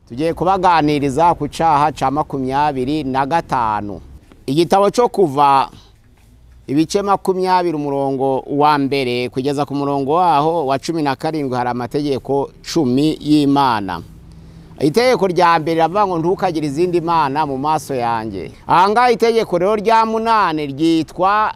tugiye kubaganiriza ku cyaha cya 25. Igitabo cyo kuva ibice 20 umurongo wa mbere kugeza ku murongo waho wa 17 hari amategeko 10 y'Imana. Itegeko rya mbere ravuga ngo ntukagire izindi mana mu maso yanjye. Ahanga itegeko rero rya 8 ryitwa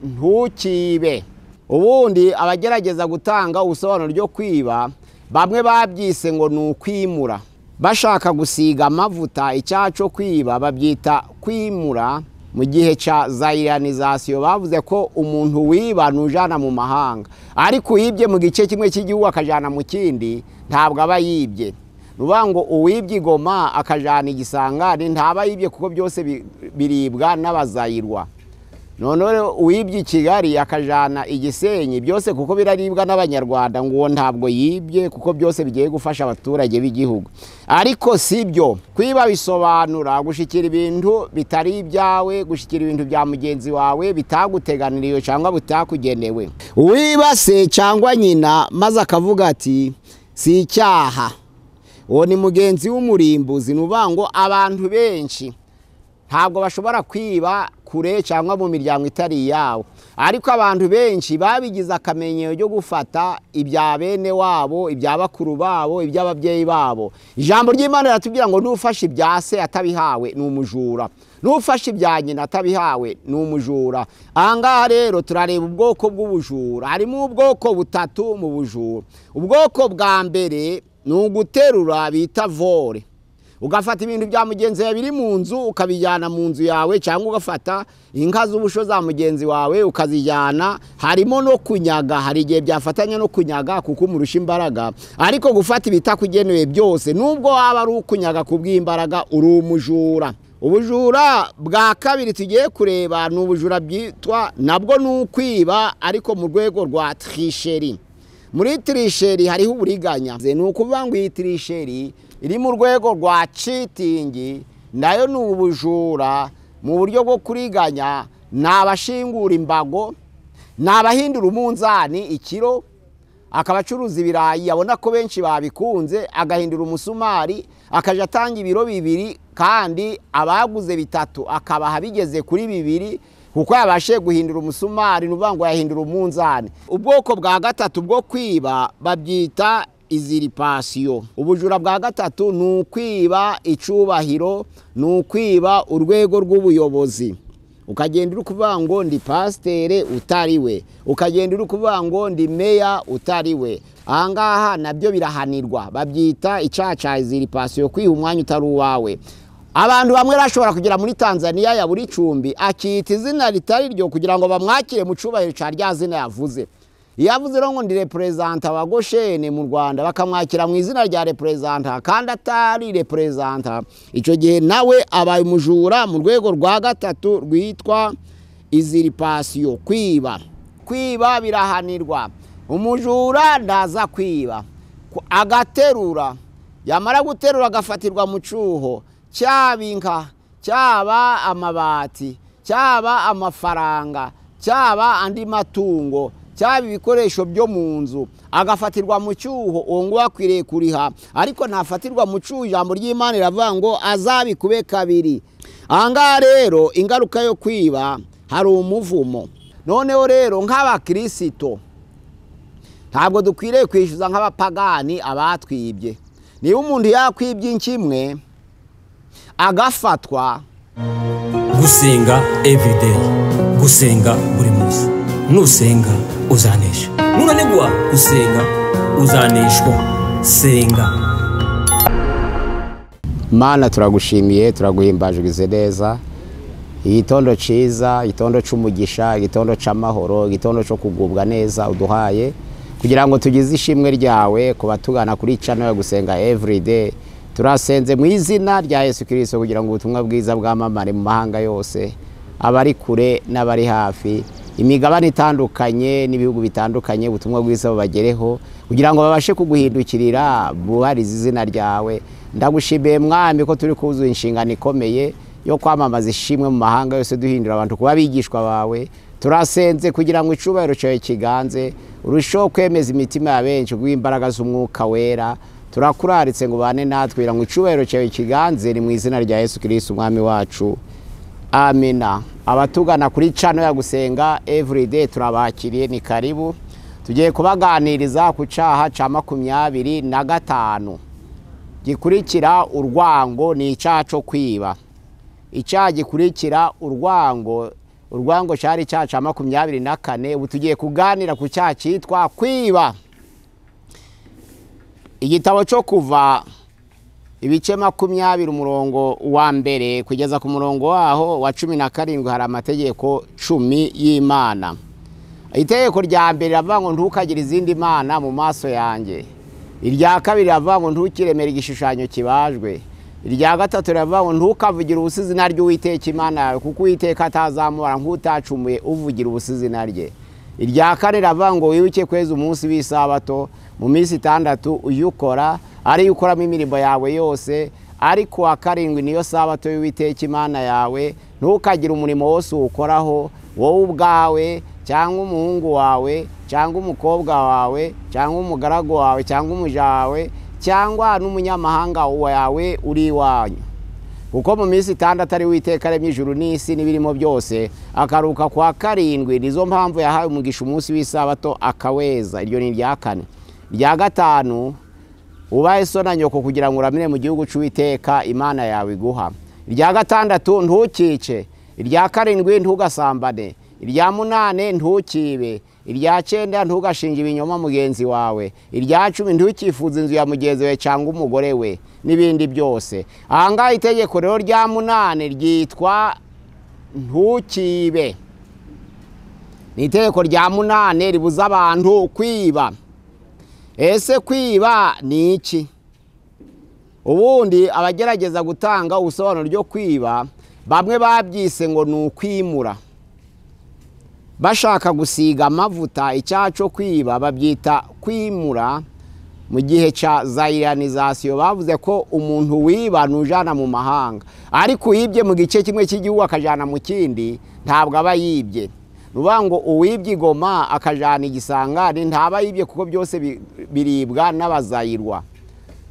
ntukibe. Ubundi abagerageza gutanga ubusobanuro ryo kwiba bamwe babyise ngo nukwimura. Bashaka gusiga amavuta icyaha cyo kwiba babyita kwimura. Mu gihe cya zayiranizasiyo bavuze ko umuntu wiba nujana mu mahanga, ariko uyibye mu gice kimwe cy'igihugu akajana mu kindi ntabwo aba yibye. Nuvuga ngo uwibye Igoma akajana igisangani ntaba yibye kuko byose biribwa n'abazayirwa. None uwibye Kigali akajana igisenyi byose kuko biraribwa n'abanyarwanda, ngo ntabwo yibye kuko byose bigiye gufasha abaturage b'igihugu. Ariko sibyo, kwiba bisobanura gushikira ibintu bitari ibyawe, gushikira ibintu bya mugenzi wawe bitaguteganiriye cyangwa bitakugenewe. Uwiba se cyangwa nyina maze akavuga ati si icyaha, uwo ni mugenzi w'umurimbuzi. Nuvuga ngo abantu benshi ntabwo bashobora kwiba kure cyangwa mu miryango itari yawo, ariko abantu benshi babigize akamenyero ryo gufata ibya bene wabo, ibya bakuru babo, iby'ababyeyi babo. Ijambo ry'Imana riratubwira ngo nufashe ibya se atabihawe ni umujura, nufashe ibya nyina atabihawe ni umujura. Ahangaha rero turareba ubwoko bw'ubujura. Harimo ubwoko butatu mu bujura. Ubwoko bwa mbere ni uguterura bita vore. Ugafata ibintu bya mugenzi wawe biri mu nzu ukabijyana mu nzu yawe, cyangwa ugafata inka z'ubusho za mugenzi wawe ukazijyana. Harimo no kunyaga, hari igihe byafatanya no kunyaga kuko umurusha imbaraga, ariko gufata ibitakugenewe byose nubwo waba ari ukunyaga kubw'imbaraga uri umujura. Ubujura bwa kabiri tugiye kureba ni ubujura bwitwa nabwo ni ukwiba ariko mu rwego rwa trisheri. Muri trisheri hariho uburiganya, ni ukuvuga ngo iyi trisheri iri mu rwego rwa cheating, nayo ni ubujura mu buryo bwo kuriganya. Ni abashingura imbago, ni abahindura umunzani ikiro, akabacuruza ibirayi yabona ko benshi babikunze agahindura umusumari akaja atanga ibiro 2 kandi abaguze 3 akabaha bigeze kuri 2 kuko yabashe guhindura umusumari. Nuvuga ngo yahindura umunzani. Ubwoko bwa gatatu bwo kwiba babyita iziripasiyo. Ubujura bwa gatatu ni ukwiba icubahiro, ni ukwiba urwego rw'ubuyobozi. Ukagenda uri kuvuga ngo ndi pastere utariwe, ukagenda uri kuvuga ngo ndi meya utariwe. Ahangaha nabyo birahanirwa, babyita icyaha cya iziripasiyo, kwiha umwanya utari uwawe. Abantu bamwe bashobora kugera muri Tanzania ya buri cumbi akita izina ritari ryo kugira ngo bamwakire mu cubahiro cya rya zina yavuze. Yavuze ngo ndi representa wa Goshene mu Rwanda, bakamwakira mu izina rya representa kandi atari representa. Icyo gihe nawe abaye umujura mu rwego rwa gatatu rwitwa iziripasiyo, kwiba. Kwiba birahanirwa. Umujura ndaza kwiba agaterura, yamara guterura agafatirwa mu cuho, cyaba inka, cyaba amabati, cyaba amafaranga, cyaba andi matungo, cyaba ibikoresho byo mu nzu, agafatirwa mu cyuho. Uwo ngo akwiriye kuriha, ariko ntafatirwa mu cyuho. Ijambo ry'Imana riravuga ngo azabikube 2. Ahangaha rero ingaruka yo kwiba hari umuvumo. Noneho rero nk'abakristo ntabwo dukwiriye kwishyuza nk'abapagani abatwibye. Niba umuntu yakwibye inkimwe agafatwa. Gusenga everyday, gusenga buri munsi. Nusenga uzanesha, nunanigwa gusenga uzaneshwa. Senga. Mana turagushimiye, turaguhimbaje neza. Igitondo ciza, igitondo c'umugisha, igitondo c'amahoro, igitondo cyo kugubwa neza uduhaye kugira ngo tugize ishimwe ryawe kuba tugana kuri channel yo gusenga everyday. Turasenze mu izina rya Yesu Kristo kugira ngo ubutumwa bwiza bwamamare mu mahanga yose, abari kure n'abari hafi, imigabane itandukanye n'ibihugu bitandukanye, ubutumwa bwiza bubagereho kugira ngo babashe kuguhindukirira buhariza izina ryawe. Ndagushimiye Mwami ko turi kuzuza inshingano ikomeye yo kwamamaza ishimwe mu mahanga yose, duhindura abantu kuba bigishwa bawe. Turasenze kugira ngo icubahiro cyawe kiganze, urushaho kwemeza imitima ya benshi kubw'imbaraga z'umwuka wera. turakuraritse ngo bane natwe ngo icubahiro cyawe kiganze ni mu izina rya Yesu Kristo umwami wacu, amina. Abatugana kuri channel ya Gusenga Everyday turabakiriye, ni karibu. Tugiye kubaganiriza ku cyaha cya 25 gikurikira urwango, ni icyaha cyo kwiba. Icyaha gikurikira urwango cyari icyaha cya 24. Ubu tugiye kuganira ku cyaha cyitwa kwiba. Igitabo cyo kuva ibice 20 umurongo wa mbere kugeza ku murongo waho wa 17 hari amategeko 10 y'Imana. Itegeko rya mbere ravuga ngo ntukagire izindi mana mu maso yanjye. Irya kabiri ravuga ngo ntukiremere igishushanyo kibajwe. Irya gatatu ravuga ngo ntukavugire ubusizina ry'Uwiteka Imana yawe, kuko Uwiteka atazamura nk'utacumuye uvugira ubusizina rye. Irya kane ravuga ngo wibuke kweza umunsi w'isabato, mu minsi 6 uyukora, ari ukoramo imirimo yawe yose, ariko wa karindwi niyo sabato y'Uwiteka Imana yawe. Ntukagire umurimo wose ukoraho, wowe ubwawe cyangwa umuhungu wawe cyangwa umukobwa wawe cyangwa umugaragu wawe cyangwa umuja wawe cyangwa n'umunyamahanga wawe uri iwanyu. Kuko mu minsi 6 ari Uwiteka aremye ijuru n'isi n'ibirimo byose, akaruka kwa karindwi. Nizo mpamvu yahawe umugisha umunsi w'isabato akaweza. Iryo ni irya kane. Irya gatanu, ubahe so na nyoko kugira ngo uramire mu gihugu cy'Uwiteka Imana yawe iguha. Irya gatandatu, ntukice. Irya karindwi, ntugasambane. Irya 8, ntukibe. Irya 9, ntugashinje ibinyoma mugenzi wawe. Irya 10, ntukifuze inzu ya mugenzi we cyangwa umugore we n'ibindi byose. Ahangaha itegeko rero rya 8 ryitwa ntukibe. Ni itegeko rya 8 ribuza abantu kwiba. Ese kwiba ni iki? Ubundi abagerageza gutanga ubusobanuro ryo kwiba, bamwe babyise ngo ni ukwimura. Bashaka gusiga amavuta icyaha cyo kwiba babyita kwimura. Mu gihe cya Zionization bavuze ko umuntu wiba nujana mu mahanga, ariko yibye mu gice kimwe cy'igihugu akajana mu kindi ntabwo aba yibye. Nuvuga ngo uwibye Igoma akajana Igisangani ntaba yibye, kuko byose biribwa n'abazayirwa.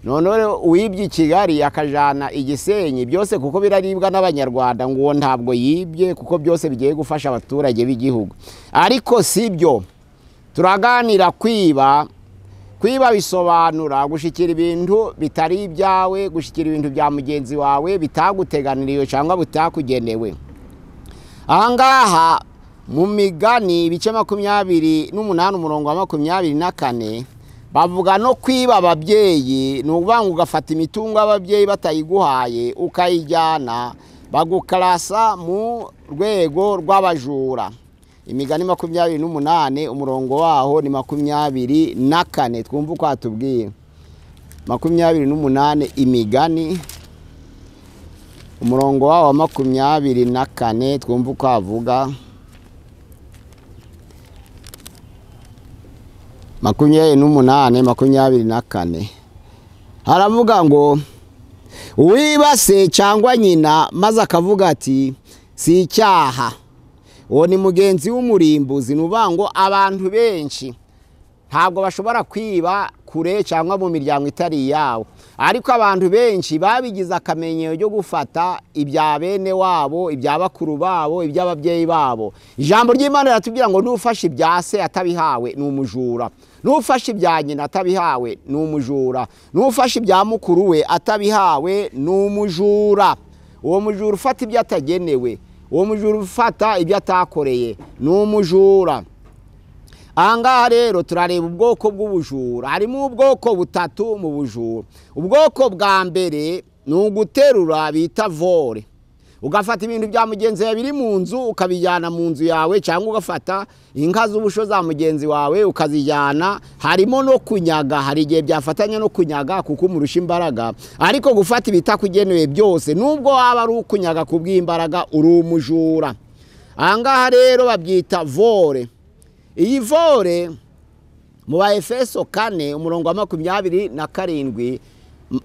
None uwibye Kigali akajana Igisenyi byose kuko biraribwa n'abanyarwanda, ngo ntabwo yibye, kuko byose bigiye gufasha abaturage b'igihugu. Ariko sibyo, turaganira kwiba. Kwiba bisobanura gushikira ibintu bitari ibyawe, gushikira ibintu bya mugenzi wawe bitaguteganiriye cyangwa bitakugenewe. Ahangaha mu Migani ibice 28 umurongo wa 24 bavuga no kwiba ababyeyi. Nuvuga ngo ugafata imitungo y'ababyeyi batayiguhaye ukayijyana, bagukarasa mu rwego rw'abajura. Imigani 28 umurongo waho ni 24. Twumva uko atubwiye 28 Imigani umurongo waho wa 24. Twumva uko avuga 28:24. Haravuga ngo uwibase cyangwa nyina maze akavuga ati si icyaha, uwo ni mugenzi w'umurimbuzi. Nuvuga ngo abantu benshi ntabwo bashobora kwiba kure cyangwa mu miryango itari yawo, ariko abantu benshi babigize akamenyero ryo gufata ibya bene wabo, ibya bakuru babo, iby'ababyeyi babo. Ijambo ry'Imana riratubwira ngo nufashe ibya se atabihawe ni umujura, nufashe ibya nyina atabihawe ni umujura, nufashe ibya mukuru we atabihawe ni umujura. Uwo mujura ufata ibyo atagenewe, uwo mujura ufata ibyo atakoreye ni umujura. Ahangaha rero turareba ubwoko bw'ubujura. Harimo ubwoko butatu mu bujura. Ubwoko bwa mbere ni uguterura bita vore. Ugafata ibintu bya mugenzi wawe biri mu nzu ukabijyana mu nzu yawe, cyangwa ugafata inka z'ubusho za mugenzi wawe ukazijyana. Harimo no kunyaga, hari igihe byafatanya no kunyaga kuko umurusha imbaraga, ariko gufata ibitakugenewe byose nubwo waba ari ukunyaga kubw'imbaraga uri umujura. Ahangaha rero babyita vore. Iyi vore mu Baefeso 4 umurongo wa 27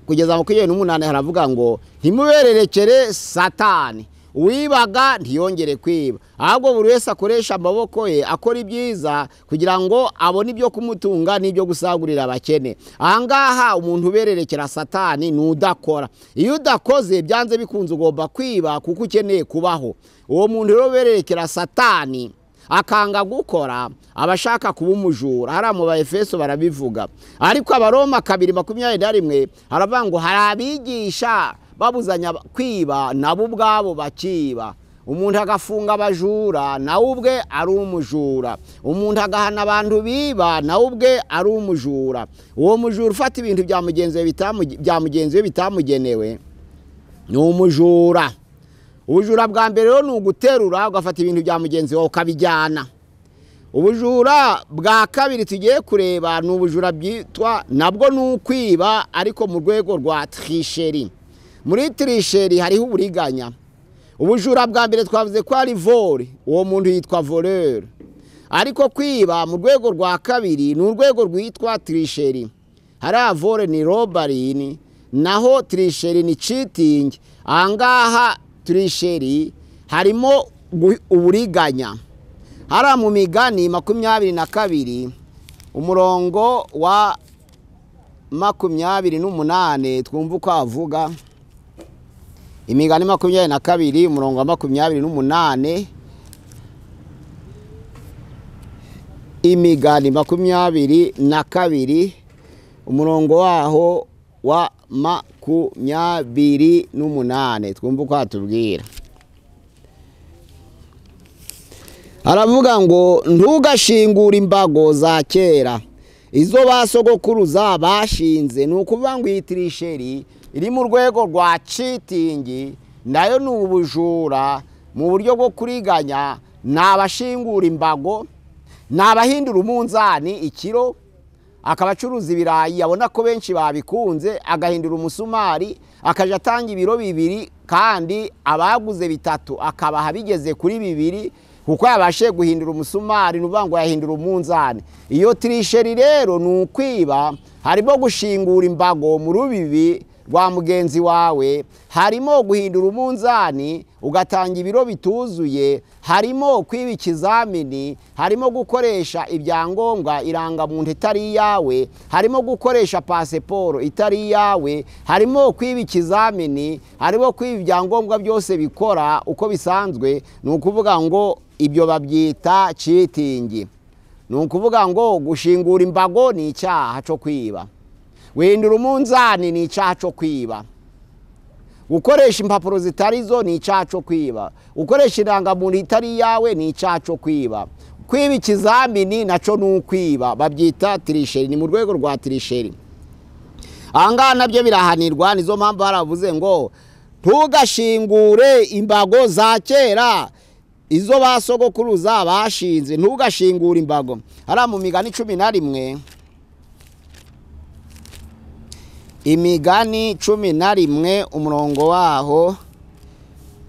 kugeza 28 haravuga ngo ntimubererekere Satani. uwibaga ntiyongere kwiba, ahubwo buri wese akoresha amaboko ye akora ibyiza kugira ngo abone ibyo kumutunga n'ibyo gusagurira abakene. Ahangaha umuntu ubererekera Satani ni udakora. Iyo udakoze byanze bikunze ugomba kwiba kuko ukeneye kubaho. Uwo muntu rero ubererekera Satani akanga gukora abashaka kuba umujura. Hari mu Efeso barabivuga, ariko Abaroma 2:21 haravuga ngo hari abigisha babuzanya kwiba nabo ubwabo bakiba. Umuntu agafunga abajura nawe ubwe ari umujura. Umuntu agahana abantu biba nawe ubwe ari umujura. Uwo mujura ufata ibintu bya mugenzi we bitamugenewe ni umujura. Ubujura bwa mbere rero ni uguterura ugafata ibintu bya mugenzi wawe ukabijyana. Ubujura bwa kabiri tugiye kureba ni ubujura bwitwa nabwo ni ukwiba ariko mu rwego rwa tricherie. Muri tricherie hariho uburiganya. Ubujura bwa mbere twavuze ko ari vol, uwo muntu yitwa voleur. Ariko kwiba mu rwego rwa kabiri ni urwego rwitwa tricherie. Hari vol ni robbery, naho tricherie ni cheating. Ahangaha tricherie harimo uburiganya. Hara mu Migani 22 umurongo wa 28 twumva uko avuga. Imigani 22 umurongo wa 28. Imigani 22 umurongo waho wa 28 twumva uko atubwira. Aravuga ngo ntugashingure imbago za kera izo basogokuruza bashinze. Ni ukuvuga ngo iyi tricherie iri mu rwego rwa cheating, nayo ni ubujura mu buryo bwo kuriganya. Ni abashingura imbago, ni abahindura umunzani ikiro akabacuruza ibirayi yabona ko benshi babikunze agahindura umusumari akaje atanga ibiro 2 kandi abaguze 3 akabaha bigeze kuri 2 kuko yabashe guhindura umusumari nuvuga ngo yahindura umunzani. Iyo tricherie rero ni ukwiba. Harimo gushingura imbago mu rubibi rwa mugenzi wawe, harimo guhindura umunzani ugatanga ibiro bituzuye, harimo kwiba ikizamini, harimo gukoresha ibyangombwa irangamuntu itari yawe, harimo gukoresha pasiporo itari yawe, harimo kwiba ikizamini, harimo kwiba ibyangombwa byose bikora uko bisanzwe. Ni ukuvuga ngo ibyo babyita cheating. Ni ukuvuga ngo gushingura imbago ni icyaha cyo kwiba. Guhindura umunzani ni icyaha cyo kwiba. Gukoresha impapuro zitari zo ni icyaha cyo kwiba. Gukoresha irangamuntu itari yawe ni icyaha cyo kwiba. Kwiba ikizamini naco ni ukwiba. Babyita tricherie, ni mu rwego rwa tricherie. Ahangaha nabyo birahanirwa. Nizo mpamvu baravuze ngo ntugashingure imbago za kera izo basogokuruza bashinze. Ntugashingure imbago. Hara mu Migani 11 Imigani 11 umurongo waho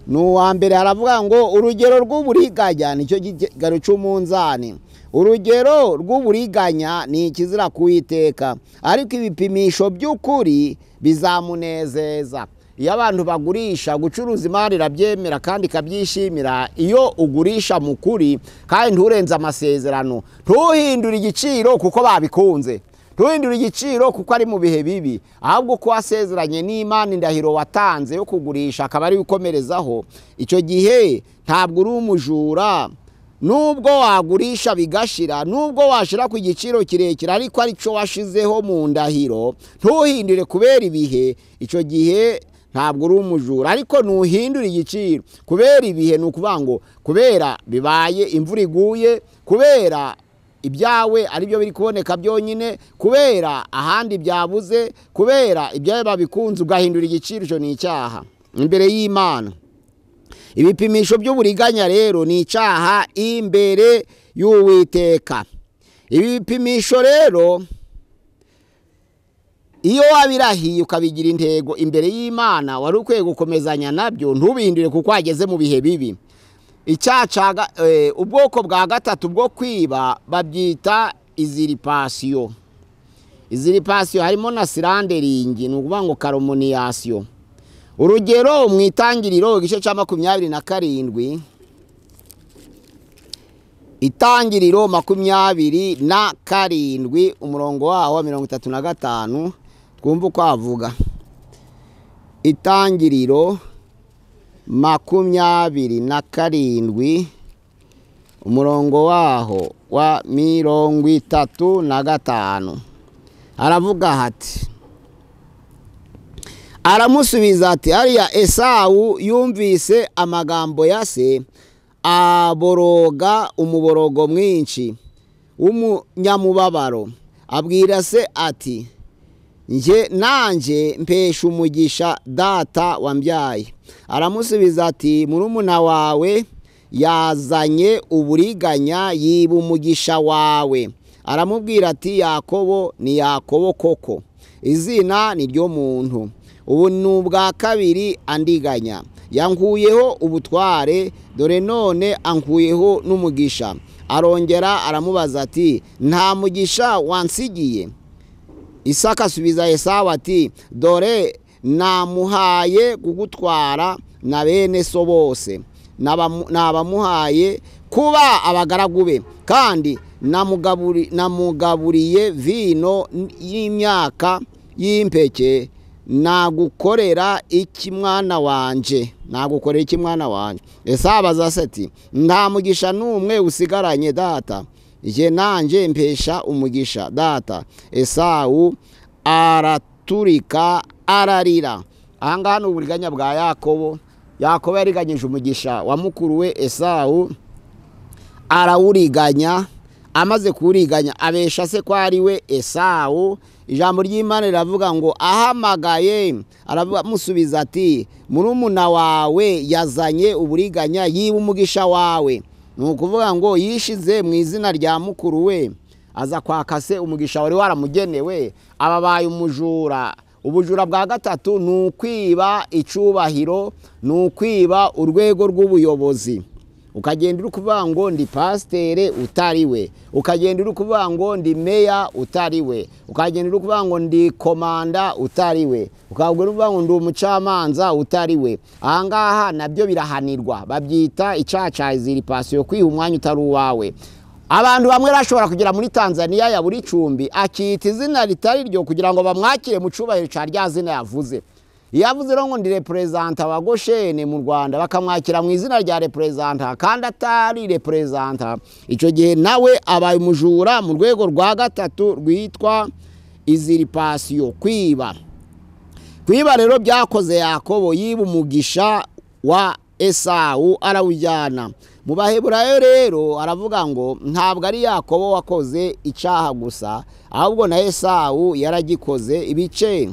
nuwa mbere haravuga ngo urugero rw'uburiganya nicyo gigaro cy'umunzani. Urugero rw'uburiganya ni ikizira kuwiteka, ariko ibipimisho by'ukuri bizamunezeza. Iyo abantu bagurisha, gucuruza imari irabyemera kandi kabyishimira. Iyo ugurisha mukuri kandi nturenza amasezerano, ntuhindura igiciro kuko babikunze, ntuhindura igiciro kuko ari mu bihe bibi, ahubwo ko wasezeranye n'Imana indahiro watanze yo kugurisha akaba ari ukomerezaho, icyo gihe ntabwo uri umujura. Nubwo wagurisha bigashira, nubwo washira ku giciro kirekire ariko ari cyo washizeho mu ndahiro, ntuhindure kubera ibihe, icyo gihe ntabwo uri umujura. Ariko nuhindura igiciro kubera ibihe, ni ukuvuga ngo kubera bibaye imvura iguye, kubera ibyawe ari byo biri kuboneka byonyine, kubera ahandi byabuze, kubera ibyawe babikunze ugahindura igiciro, cyo ni icyaha imbere y'Imana. Ibipimisho by'uburiganya rero ni icyaha imbere y'Uwiteka. Ibipimisho rero iyo wabirahiye ukabigira intego imbere y'Imana, wari ukwiye gukomezanya nabyo, ntubihindure kuko wageze mu bihe bibi. Icyacaga ubwoko bwa gatatu bwo kwiba babyita usurpation. Usurpation harimo na slandering, ni ukuvuga ngo calomniation. urugero mu itangiriro igice cya 27 itangiriro 27 umurongo waho wa 35 twumva uko avuga. Itangiriro 27 umurongo waho wa 35 aravuga hati, aramusubiza ati, ariya Esawu yumvise amagambo ya se, aboroga umuborogo mwinshi w'umunyamubabaro, abwira se ati, nanje mpesha umugisha data wambyaye. Aramusubiza ati, murumuna wawe yazanye uburiganya, yiba umugisha wawe. Aramubwira ati, Yakobo ni Yakobo koko, izina ni ryo muntu. Ubu ni ubwa kabiri andiganya, yankuyeho ubutware, dore none ankuyeho n'umugisha. Arongera aramubaza ati, nta mugisha wansigiye? Isaka asubiza Esawu ati, dore namuhaye kugutwara na bene so bose, nabamuhaye kuba abagaragu be, kandi namugaburiye vino y'imyaka y'impeke. Nagukorera iki mwana wanje? Nagukorera iki mwana wanje? Esawu abaza se ati, nta mugisha n'umwe usigaranye data, nanje mpesha umugisha data. Esawu araturika ararira. Ahangaha ni uburiganya bwa Yakobo. Yakobo yariganyije umugisha wa mukuru we Esawu, arawuriganya. Amaze kuwuriganya abesha se ko ari we Esawu. Ijambo ry'Imana riravuga ngo ahamagaye aramusubiza ati, murumuna wawe yazanye uburiganya, yiba umugisha wawe. Ni ukuvuga ngo yishize mu izina rya mukuru we, aza kwaka se umugisha wari waramugenewe, ababaye umujura. Ubujura bwa gatatu ni ukwiba icubahiro, ni ukwiba urwego rw'ubuyobozi. Ukagenda uri kuvuga ngo ndi pasiteri utari we, ukagenda uri kuvuga ngo ndi meya utari we, ukagenda uri kuvuga ngo ndi komanda utari we, ukagenda uri kuvuga ngo ndi umucamanza utari we. Ahangaha nabyo birahanirwa, babyita icyaha cya usurpation, kwiha umwanya utari uwawe. Abantu bamwe bashobora kugera muri Tanzania ya buri icumbi, akita izina ritari ryo kugira ngo bamwakire mu cubahiro cya rya zina yavuze. Yavuze ngo ndi representa wa Goshene mu Rwanda, bakamwakira mu izina rya representa kandi atari representa. Icyo gihe nawe abaye umujura mu rwego rwa gatatu rwitwa usurpation, kwiba. Kwiba rero byakoze Yakobo, yiba umugisha wa Esawu arawujyana. Mu Baheburayo rero aravuga ngo ntabwo ari Yakobo wakoze icyaha gusa, ahubwo na Esawu yaragikoze. Ibice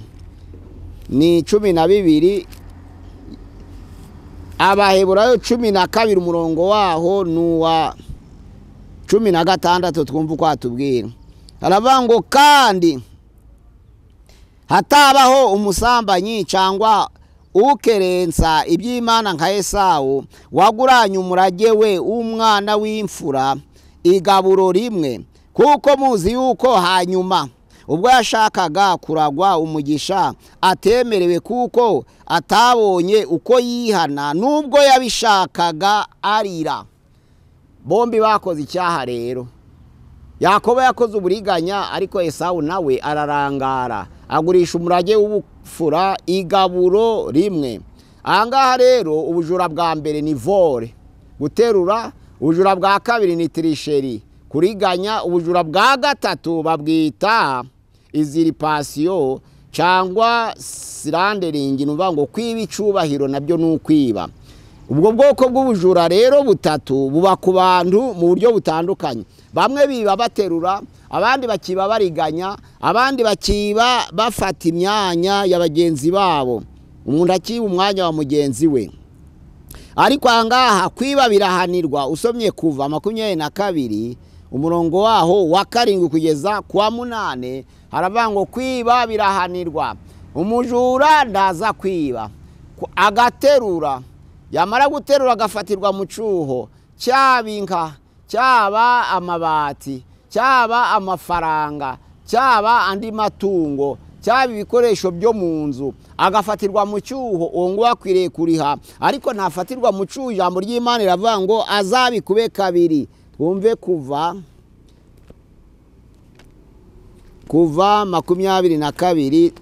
ni 12. Abaheburayo 12 umurongo waho nuwa 16 twumva uko atubwira. Aravuga ngo kandi hatabaho umusambanyi cyangwa ukerensa iby'Imana nka Esawu, waguranye umurage we umwana w'imfura igaburo rimwe, kuko muzi yuko hanyuma ubwo yashakaga kuragwa umugisha atemerewe, kuko atabonye uko yihana nubwo yabishakaga arira. Bombi bakoze icyaha rero. Yakobo yakoze uburiganya, ariko Esawu nawe ararangara, agurisha umurage w'ubufura igaburo rimwe. Ahangaha rero ubujura bwa mbere ni vore, guterura. Ubujura bwa kabiri ni trisheri, kuriganya. Ubujura bwa gatatu babwita usurpation cyangwa slandering, nuvuga ngo kwiba icubahiro nabyo ni ukwiba. Ubwo bwoko bw'ubujura rero butatu buba ku bantu mu buryo butandukanye. Bamwe biba baterura, abandi bakiba bariganya, abandi bakiba bafata imyanya ya bagenzi babo. Umuntu akiba umwanya wa mugenzi we. Ariko ahangaha kwiba birahanirwa. Usomye Kuva 22 umurongo waho wa 7 kugeza kwa 8, haravuga ngo kwiba birahanirwa. Umujura ndaza kwiba, agaterura, yamara guterura agafatirwa mu cuho, cyaba inka, cyaba amabati, cyaba amafaranga, cyaba andi matungo, cyaba ibikoresho byo mu nzu agafatirwa mu cyuho, uwo nguwo akwiriye kuriha, ariko ntafatirwa mu cyuho. Ijambo ry'Imana riravuga ngo azabikube kabiri. Twumve Kuva 22.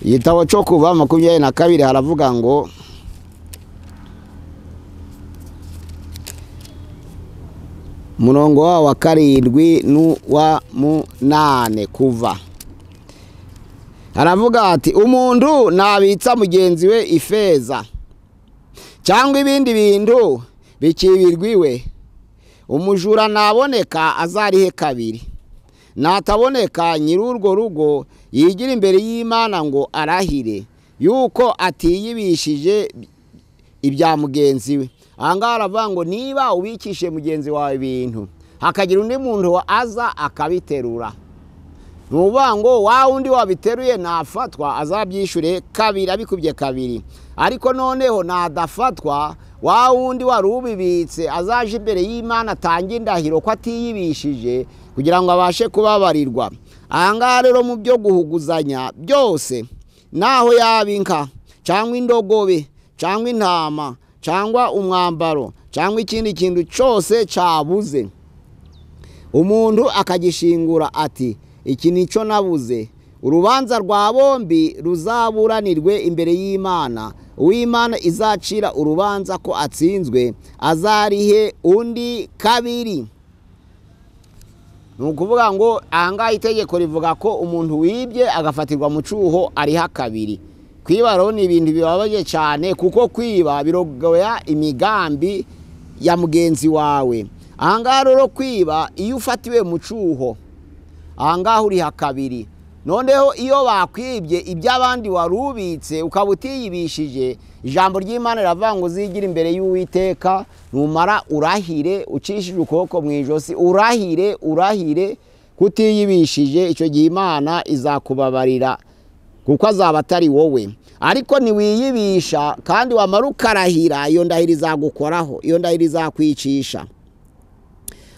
Igitabo cyo Kuva 22 haravuga ngo murongo wa 7 n'uwa 8. Kuva haravuga ati umuntu nabitsa mugenzi we ifeza cyangwa ibindi bintu bikibirwiwe, umujura naboneka azarihe kabiri, nataboneka nyir'urwo rugo yigira imbere y'Imana ngo arahire yuko atiyibishije ibya mugenzi we. Ahangaha aravuga ngo niba ubikishe mugenzi wawe ibintu hakagira undi muntu aza akabiterura, nuvuga ngo wa undi wabiteruye nafatwa azabyishure kabiri, abikubye kabiri. Ariko noneho nadafatwa, wa wundi wari ubibitse azaje imbere y'Imana atange indahiro ko atiyibishije kugira ngo abashe kubabarirwa. Ahangaha rero mu byo guhuguzanya byose, naho yaba inka cyangwa indogobe cyangwa intama cyangwa umwambaro cyangwa ikindi kintu cyose cyabuze, umuntu akagishingura ati iki nico nabuze, urubanza rwa bombi ruzaburanirwe imbere y'Imana. Uw'Imana izacira urubanza ko atsinzwe azarihe undi kabiri. Nukuvuga ngo ahangaha itegeko rivuga ko umuntu wibye agafatirwa mu cyuho ariha kabiri. Kwiba rero ni ibintu bibabaje cyane, kuko kwiba birogoya imigambi ya mugenzi wawe. Ahangaha rero kwiba iyo ufatiwe mu cyuho ahangaha uriha kabiri. Noneho iyo bakwibye iby'abandi warubitse ukaba utiyibishije, ijambo ry'Imana riravuga ngo zigira imbere y'Uwiteka numara urahire ucishije ukuboko mu ijosi, urahire kutiyibishije. Icyo gihe Imana izakubabarira kuko azaba atari wowe. Ariko niwiyibisha kandi wamara ukarahira, iyo ndahiro izagukoraho, iyo ndahiro izakwicisha.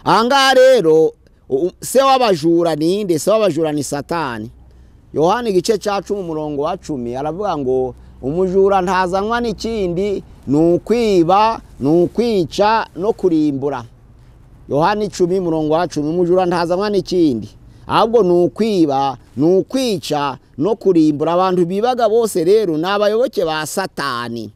Ahangaha rero se w'abajura ninde? Se w'abajura ni Satani. Yohana igice cya 10 umurongo wa 10 aravuga ngo umujura ntazanwa n'ikindi n'ukwiba, n'ukwica no kurimbura. Yohana 10 umurongo wa 10, umujura ntazanwa n'ikindi ahubwo n'ukwiba, n'ukwica no kurimbura. Abantu bibaga bose rero n'abayoboke ba Satani.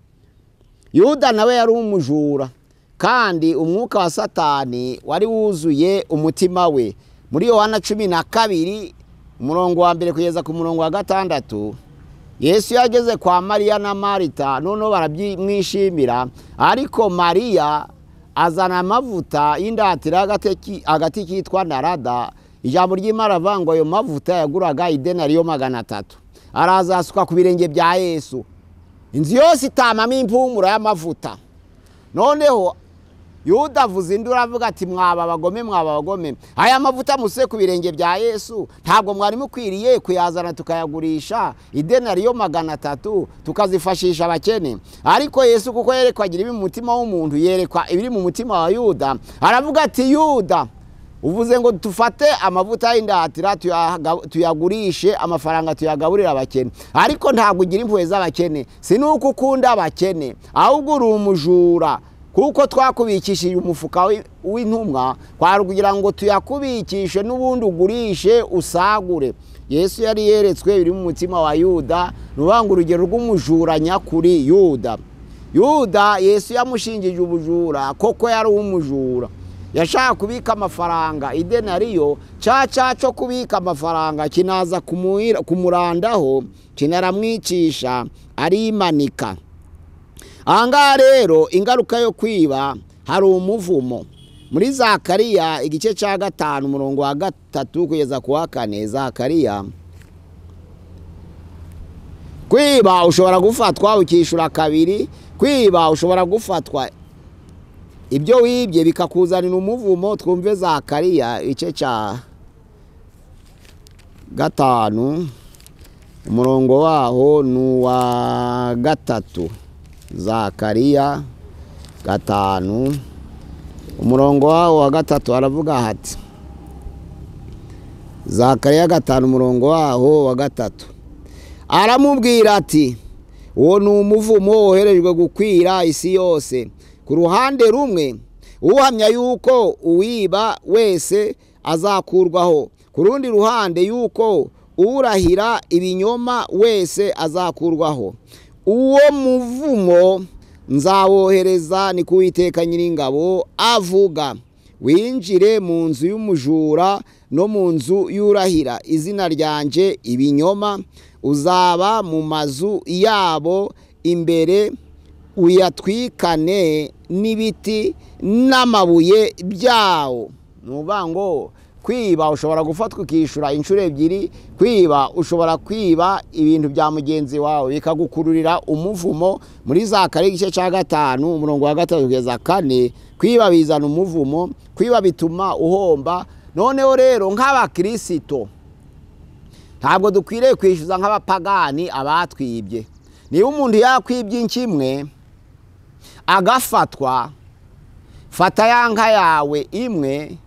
Yuda nawe yari umujura, kandi umwuka wa Satani wari wuzuye umutima we. Muri Yohana 12 umurongo wa 1 kugeza ku murongo wa 6, Yesu yageze kwa Mariya na Marita, none barabyimwishimira. Ariko Mariya azana amavuta y'indatira agati kitwa narada. Ijambo ry'Imana rivuga ngo ayo mavuta yaguraga idenariyo 300. Araza asuka ku birenge bya Yesu, inzu yose itamamo impumuro y'amavuta. Noneho Yuda avuze induru avuga ati mwaba bagome, aya mavuta muse ku birenge bya Yesu ntabwo mwari mukwiriye kuyazana tukayagurisha idenariyo 300 tukazifashisha abakene. Ariko Yesu kuko yerekwa agira ibi mu mutima w'umuntu, yerekwa ibiri mu mutima wa Yuda. Aravuga ati Yuda, uvuze ngo tufate amavuta y'indatira tuyagurishe amafaranga tuyagaburira abakene, ariko ntabwo ugira impuhwe z'abakene. Sinuko ukunda abakene, ahubwo uri umujura, kuko twakubikishije umufuka w'intumwa kwari kugira ngo tuyakubikishe n'ubundi ugurishe usagure. Yesu yari yeretswe biri mu mutima wa Yuda, nubanga urugero rw'umujura nyakuri Yuda. Yuda Yesu yamushingije ubujura, koko yari umujura. Yashaka kubika amafaranga idenariyo, cyo kubika amafaranga kinaza kumurandaho, kinaramwicisha arimanika. Ahangaha rero ingaruka yo kwiba hari umuvumo. Muri Zakariya igice cya 5 umurongo wa 3 kugeza ku wa 4, Zakariya, kwiba ushobora gufatwa ukishura kabiri, kwiba ushobora gufatwa ibyo wibye bikakuzanira umuvumo. Twumve Zakariya igice cya 5 umurongo waho n'uwa 3. Zakariya 5 umurongo wa 3 aravuga hati Zakariya 5 umurongo waho wa 3. Aramubwira ati uwo ni umuvumo woherejwe gukwira isi yose. Ku ruhande rumwe uhamya yuko uwiba wese azakurwaho, ku rundi ruhande yuko urahira ibinyoma wese azakurwaho. Uwo muvumo nzawohereza ni Uwiteka Nyiringabo avuga, winjire mu nzu y'umujura no mu nzu y'urahira izina ryanje ibinyoma, uzaba mu mazu yabo imbere uyatwikane n'ibiti n'amabuye byawo. Nuvuga ngo kwiba ushobora gufatwa ukishura inshuro ebyiri, kwiba ushobora kwiba ibintu bya mugenzi wawe bikagukururira umuvumo. Muri Zakariya igice cya 5 umurongo wa 3 kugeza 4, kwiba bizana umuvumo, kwiba bituma uhomba. Noneho rero nk'abakristo ntabwo dukwiriye kwishyuza nk'abapagani abatwibye. Niba umuntu yakwibye inkimwe agafatwa, fata ya nka yawe imwe,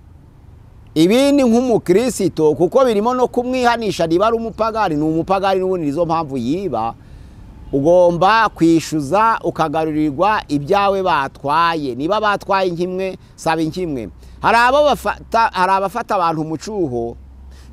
ibindi nk'umukristo, kuko birimo no kumwihanisha. Niba ari umupagani, ni umupagani n'ubundi nizo mpamvu yiba, ugomba kwishyuza ukagarurirwa ibyawe batwaye. Niba batwaye inkimwe, saba inkimwe. Hari abafata abantu umucuho,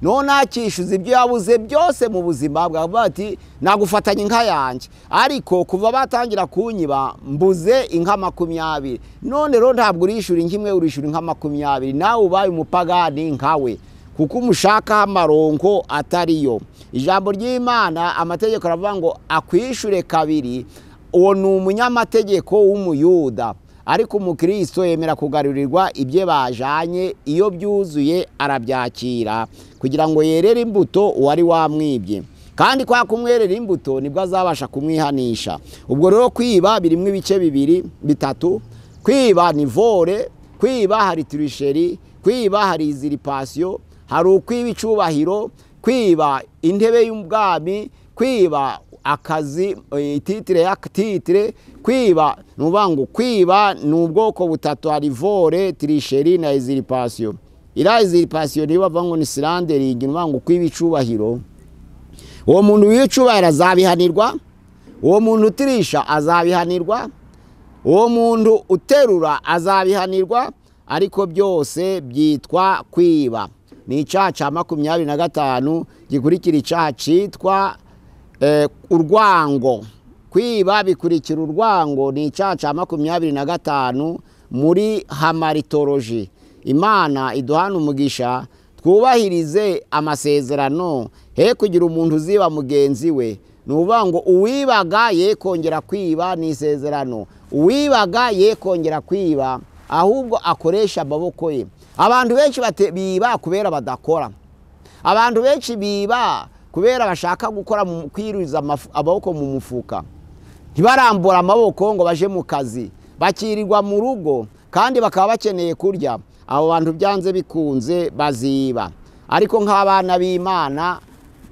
none akishyuza ibyo yabuze byose mu buzima bwawe, bati nagufatanya inka yanjye, ariko kuva batangira kunyiba mbuze inka 20. None rero ntabwo urishura inkimwe, urishura inka 20. Nawe ubaye umupagani nkawe, kuko umushaka amaronko atariyo. Ijambo ry'Imana, amategeko aravuga ngo akwishure kabiri. Uwo ni umunyamategeko w'umuyuda, ariko umukristo yemera kugarurirwa ibye bajanye. Iyo byuzuye arabyakira kugira ngo yerere imbuto uwari wamwibye, kandi kwa kumwerera imbuto nibwo azabasha kumwihanisha. Ubwo rero kwiba birimo ibice bitatu. Kwiba ni vore, kwiba hari tricherie, kwiba hari usurpation, hari ukwiba icubahiro, kwiba intebe y'ubwami, kwiba akazi, titre. Kwiba nuvuga ngo kwiba ni ubwoko butatu, hari vore, tricherie na usurpation. Ira usurpation niba bavuga ngo ni slandering, nuvuga ngo kwiba icubahiro. Uwo muntu w'icubahiro azabihanirwa, uwo muntu utirisha azabihanirwa, uwo muntu uterura azabihanirwa, ariko byose byitwa kwiba. Ni icyaha cya 25 gikurikira icyaha cyitwa urwango. Kwiba bikurikira urwango, ni icyaha cya 25 muri hamaritoloji. Imana iduhana umugisha twubahirize amasezerano, he kugira umuntu uziba mugenzi we. Nuvuga ngo uwibaga ye kongera kwiba ni isezerano, uwibaga ye kongera kwiba ahubwo akoresha amaboko ye. Abantu benshi biba kubera badakora, abantu benshi biba kubera bashaka gukora kwiruriza amaboko mu mufuka, ntibarambura amaboko ngo baje mu kazi, bakirirwa mu rugo kandi bakaba bakeneye kurya. Abo bantu byanze bikunze baziba. Ariko nk'abana b'Imana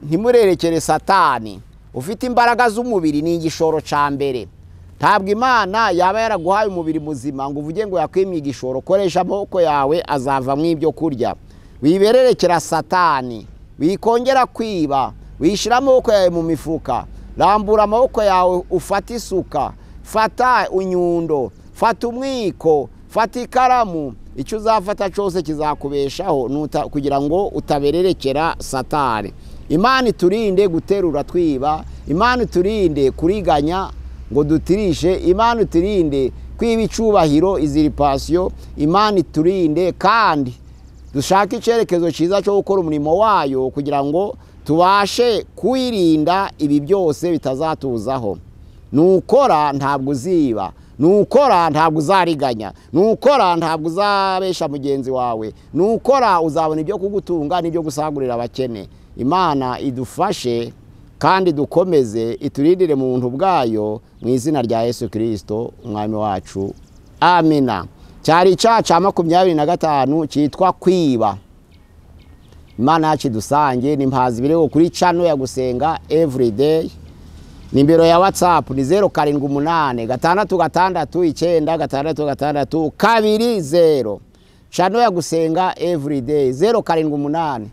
ntimurerekere Satani. Ufite imbaraga z'umubiri ni igishoro ca mbere. Ntabwo Imana yaba yaraguhaye umubiri muzima ngo uvuge ngo yakwimye igishoro. Koresha amaboko yawe azavamwo ibyo kurya. Wibererekera Satani, wikongera kwiba, wishira amaboko yawe mu mifuka. Rambura amaboko yawe, ufata isuka, fata unyundo, fata umwiko, fata ikaramu. Icyo uzafata cyose kizakubeshaho kugira ngo utabererekera Satani. Imana iturinde guterura twiba, Imana iturinde kuriganya ngo dutirishe, Imana iturinde kwiba icubahiro, usurpation. Imana iturinde kandi dushaka icyerekezo cyiza cyo gukora umurimo wayo kugira ngo tubashe kwirinda ibi byose bitazatuzaho. Nukora ntabwo uziba, nukora ntabwo uzariganya, nukora ntabwo uzabesha mugenzi wawe, nukora uzabona ibyo kugutunga n'ibyo gusagurira abakene. Imana idufashe kandi dukomeze, iturindire mu buntu bwayo, mu izina rya Yesu Kristo umwami wacu, amina. Cyari icyaha cya 25 cyitwa kwiba. Imana yacu dusange nimpazi birego kuri channel ya Gusenga Everyday. Nimbero ya WhatsApp ni 078 669 20. Channel ya Gusenga Everyday 078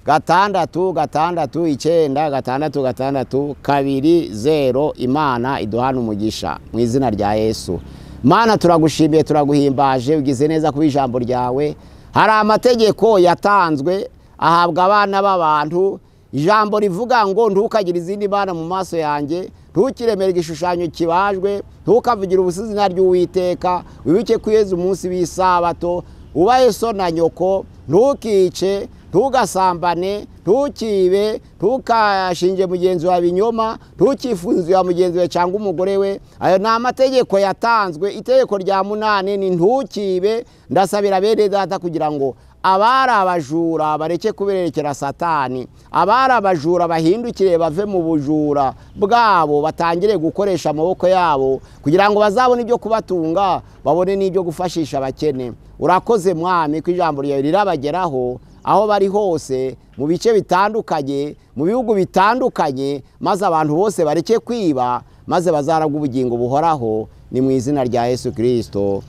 gatandatu gatandatu icyenda gatandatu gatandatu 2 0. Imana iduhana umugisha mu izina rya Yesu. Mana turagushimiye turaguhimbaje, ugize neza kuba ijambo ryawe. Hari amategeko yatanzwe ahabwa abana b'abantu, ijambo rivuga ngo ntukagire izindi mana mu maso yanjye, ntukiremere igishushanyo kibajwe, ntukavugire ubusa izina ry'Uwiteka, wibuke ko Yesu umunsi w'isabato, ubahe so na nyoko, ntukice, ntugasambane, ntukibe, ntukashinje mugenzi wawe ibinyoma, ntukifuze ya mugenzi wawe cyangwa umugore we. Ayo ni amategeko yatanzwe. Itegeko rya 8 ni ntukibe. Ndasabira bene data kugira ngo abari abajura bareke kuberekera Satani, abari abajura bahindukire bave mu bujura bwabo, batangire gukoresha amaboko yabo kugira ngo bazabone ibyo kubatunga, babone n'ibyo gufashisha abakene. Urakoze Mwami ko ijambo ryawe rirabageraho aho bari hose, mu bice bitandukanye, mu bihugu bitandukanye, maze abantu bose bareke kwiba, maze bazaragwa ubugingo buhoraho. Ni mu izina rya Yesu Kristo,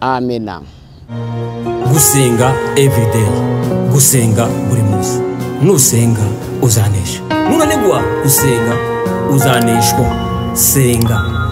amena. Gusenga everyday, gusenga buri munsi. Nusenga uzanesha. Nunanigwa gusenga uzaneshwa. Senga.